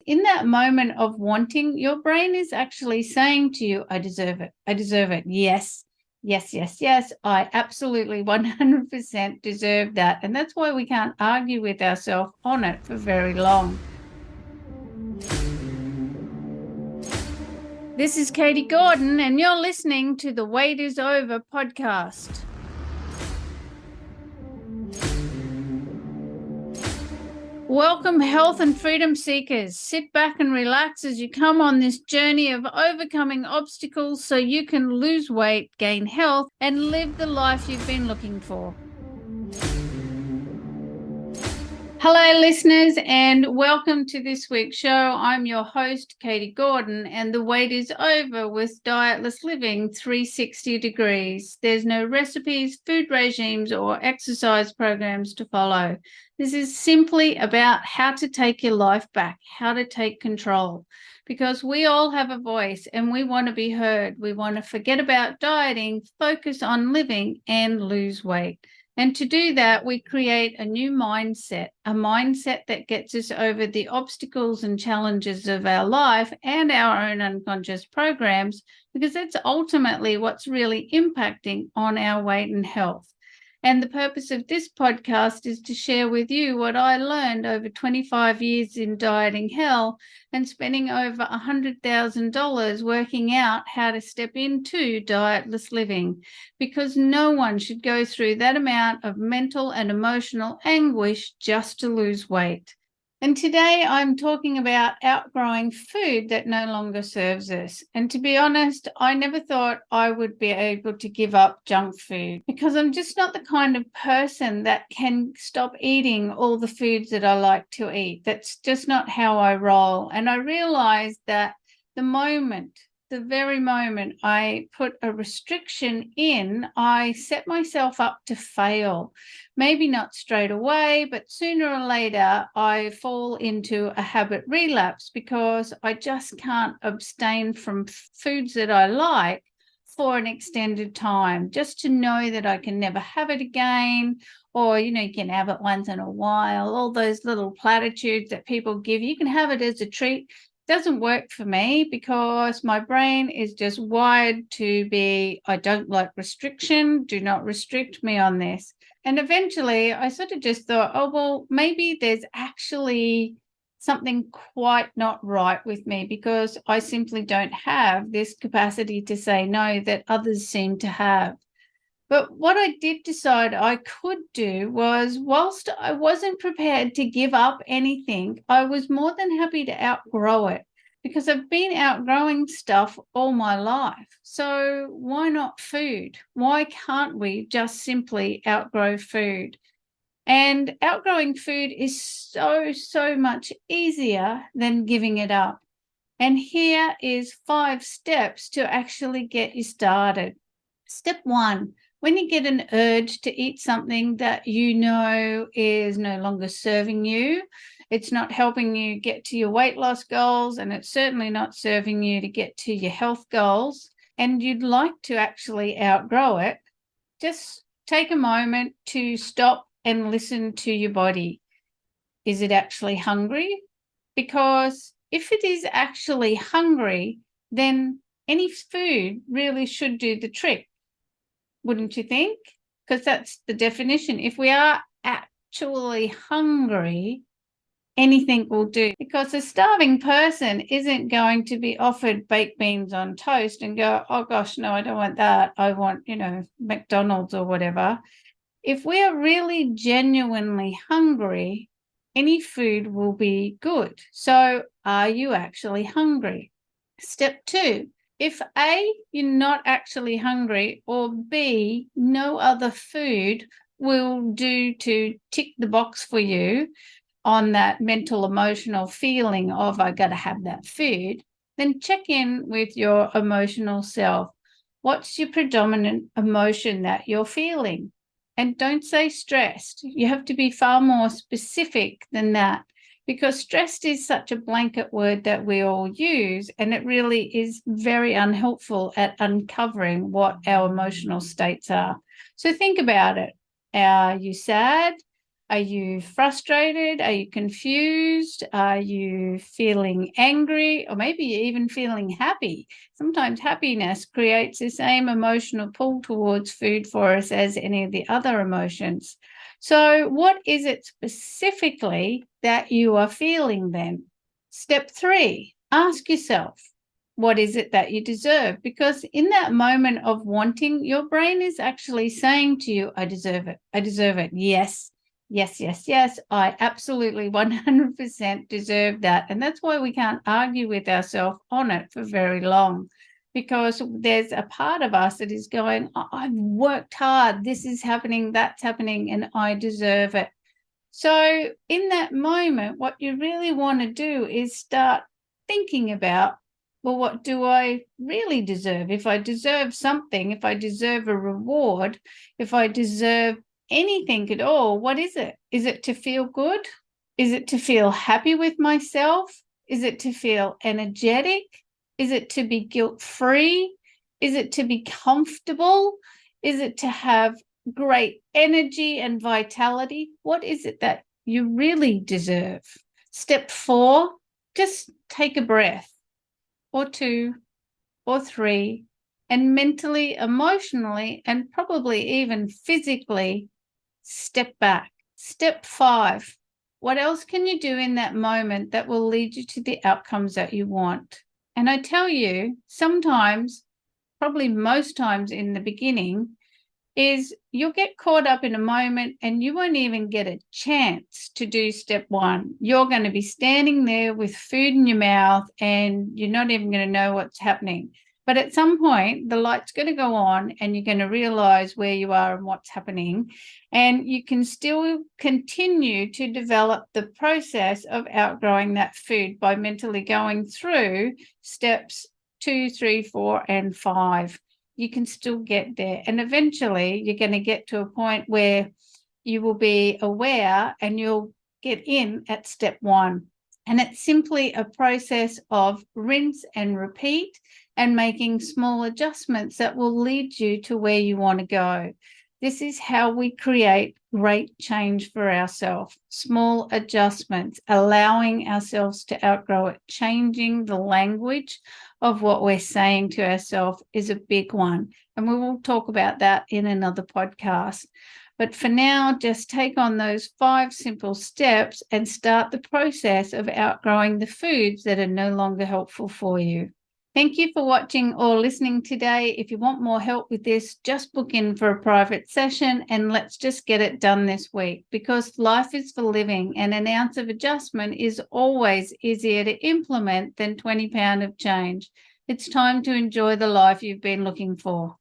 In that moment of wanting, your brain is actually saying to you, I deserve it. I deserve it. Yes, yes, yes, yes. I absolutely 100% deserve that. And that's why we can't argue with ourselves on it for very long. This is Katie Gordon, and you're listening to the Wait is Over podcast. Welcome, health and freedom seekers. Sit back and relax as you come on this journey of overcoming obstacles so you can lose weight, gain health, and live the life you've been looking for. Hello, listeners, and welcome to this week's show. I'm your host, Katie Gordon, and the wait is over with Dietless Living 360 degrees. There's no recipes, food regimes, or exercise programs to follow. This is simply about how to take your life back, how to take control, because we all have a voice and we want to be heard. We want to forget about dieting, focus on living, and lose weight. And to do that, we create a new mindset, a mindset that gets us over the obstacles and challenges of our life and our own unconscious programs, because that's ultimately what's really impacting on our weight and health. And the purpose of this podcast is to share with you what I learned over 25 years in dieting hell and spending over $100,000 working out how to step into dietless living, because no one should go through that amount of mental and emotional anguish just to lose weight. And today I'm talking about outgrowing food that no longer serves us. And to be honest, I never thought I would be able to give up junk food, because I'm just not the kind of person that can stop eating all the foods that I like to eat. That's just not how I roll. And I realized that the very moment I put a restriction in, I set myself up to fail. Maybe not straight away, but sooner or later, I fall into a habit relapse because I just can't abstain from foods that I like for an extended time, just to know that I can never have it again. Or, you can have it once in a while, all those little platitudes that people give. You can have it as a treat. Doesn't work for me because my brain is just wired to be, I don't like restriction, do not restrict me on this. And eventually I sort of just thought, oh, well, maybe there's actually something quite not right with me, because I simply don't have this capacity to say no that others seem to have. But what I did decide I could do was, whilst I wasn't prepared to give up anything, I was more than happy to outgrow it, because I've been outgrowing stuff all my life. So why not food? Why can't we just simply outgrow food? And outgrowing food is so much easier than giving it up. And here is 5 steps to actually get you started. Step 1, when you get an urge to eat something that you know is no longer serving you, it's not helping you get to your weight loss goals, and it's certainly not serving you to get to your health goals, and you'd like to actually outgrow it, just take a moment to stop and listen to your body. Is it actually hungry? Because if it is actually hungry, then any food really should do the trick, wouldn't you think? Because that's the definition. If we are actually hungry, anything will do. Because a starving person isn't going to be offered baked beans on toast and go, oh gosh, no, I don't want that. I want, McDonald's or whatever. If we are really genuinely hungry, any food will be good. So are you actually hungry? Step 2, if A, you're not actually hungry, or B, no other food will do to tick the box for you on that mental emotional feeling of I got to have that food, then check in with your emotional self. What's your predominant emotion that you're feeling? And don't say stressed. You have to be far more specific than that, because stressed is such a blanket word that we all use, and it really is very unhelpful at uncovering what our emotional states are. So think about it. Are you sad? Are you frustrated? Are you confused? Are you feeling angry? Or maybe you're even feeling happy. Sometimes happiness creates the same emotional pull towards food for us as any of the other emotions. So what is it specifically that you are feeling then? Step 3, ask yourself, what is it that you deserve? Because in that moment of wanting, your brain is actually saying to you, I deserve it. I deserve it. Yes, yes, yes, yes. I absolutely 100% deserve that. And that's why we can't argue with ourselves on it for very long, because there's a part of us that is going, I've worked hard. This is happening, that's happening, and I deserve it. So in that moment, what you really want to do is start thinking about, well, what do I really deserve? If I deserve something, if I deserve a reward, if I deserve anything at all, what is it? Is it to feel good? Is it to feel happy with myself? Is it to feel energetic? Is it to be guilt-free? Is it to be comfortable? Is it to have great energy and vitality? What is it that you really deserve? Step 4, just take a breath or 2 or 3 and mentally, emotionally, and probably even physically step back. Step 5, what else can you do in that moment that will lead you to the outcomes that you want? And I tell you, sometimes, probably most times in the beginning, is you'll get caught up in a moment and you won't even get a chance to do step 1. You're going to be standing there with food in your mouth and you're not even going to know what's happening. But at some point, the light's going to go on and you're going to realize where you are and what's happening. And you can still continue to develop the process of outgrowing that food by mentally going through steps 2, 3, 4, and 5. You can still get there. And eventually you're going to get to a point where you will be aware and you'll get in at step 1. And it's simply a process of rinse and repeat and making small adjustments that will lead you to where you want to go. This is how we create great change for ourselves. Small adjustments, allowing ourselves to outgrow it, changing the language of what we're saying to ourselves is a big one. And we will talk about that in another podcast. But for now, just take on those 5 simple steps and start the process of outgrowing the foods that are no longer helpful for you. Thank you for watching or listening today. If you want more help with this, just book in for a private session and let's just get it done this week, because life is for living and an ounce of adjustment is always easier to implement than 20 pounds of change. It's time to enjoy the life you've been looking for.